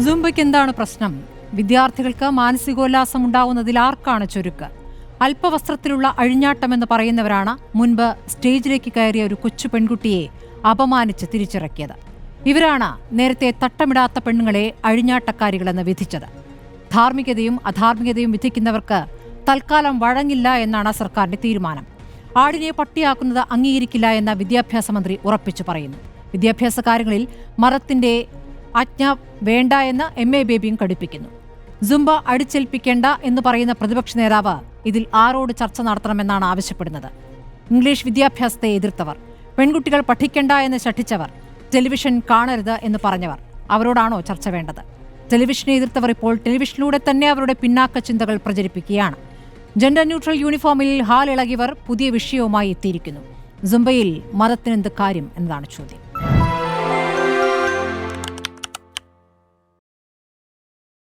സുംബയ്ക്ക് എന്താണ് പ്രശ്നം? വിദ്യാർത്ഥികൾക്ക് മാനസികോല്ലാസം ഉണ്ടാവുന്നതിൽ ആർക്കാണ് ചുരുക്ക്? അല്പവസ്ത്രത്തിലുള്ള അഴിഞ്ഞാട്ടമെന്ന് പറയുന്നവരാണ് മുൻപ് സ്റ്റേജിലേക്ക് കയറിയ ഒരു കൊച്ചു പെൺകുട്ടിയെ അപമാനിച്ച് തിരിച്ചിറക്കിയത്. ഇവരാണ് നേരത്തെ തട്ടമിടാത്ത പെണ്ണുങ്ങളെ അഴിഞ്ഞാട്ടക്കാരികളെന്ന് വിധിച്ചത്. ധാർമ്മികതയും അധാർമികതയും വിധിക്കുന്നവർക്ക് തൽക്കാലം വഴങ്ങില്ല എന്നാണ് സർക്കാരിന്റെ തീരുമാനം. ആടിനെ പട്ടിയാക്കുന്നത് അംഗീകരിക്കില്ല എന്ന വിദ്യാഭ്യാസ മന്ത്രി ഉറപ്പിച്ചു പറയുന്നു. വിദ്യാഭ്യാസ കാര്യങ്ങളിൽ മതത്തിന്റെ ആജ്ഞ വേണ്ട എന്ന് MA ബേബിയും കടുപ്പിക്കുന്നു. സുംബ അടിച്ചേൽപ്പിക്കേണ്ട എന്ന് പറയുന്ന പ്രതിപക്ഷ നേതാവ് ഇതിൽ ആരോട് ചർച്ച നടത്തണമെന്നാണ് ആവശ്യപ്പെടുന്നത്. ഇംഗ്ലീഷ് വിദ്യാഭ്യാസത്തെ എതിർത്തവർ, പെൺകുട്ടികൾ പഠിക്കേണ്ട എന്ന് ശഠിച്ചവർ, ടെലിവിഷൻ കാണരുത് എന്ന് പറഞ്ഞവർ, അവരോടാണോ ചർച്ച വേണ്ടത്? ടെലിവിഷനെ എതിർത്തവർ ഇപ്പോൾ ടെലിവിഷനിലൂടെ തന്നെ അവരുടെ പിന്നാക്ക ചിന്തകൾ പ്രചരിപ്പിക്കുകയാണ്. ജെൻഡർ ന്യൂട്രൽ യൂണിഫോമിൽ ഹാൽ ഇളകിയവർ പുതിയ വിഷയവുമായി എത്തിയിരിക്കുന്നു. സുംബയിൽ മതത്തിനെന്ത് കാര്യം എന്നതാണ് ചോദ്യം.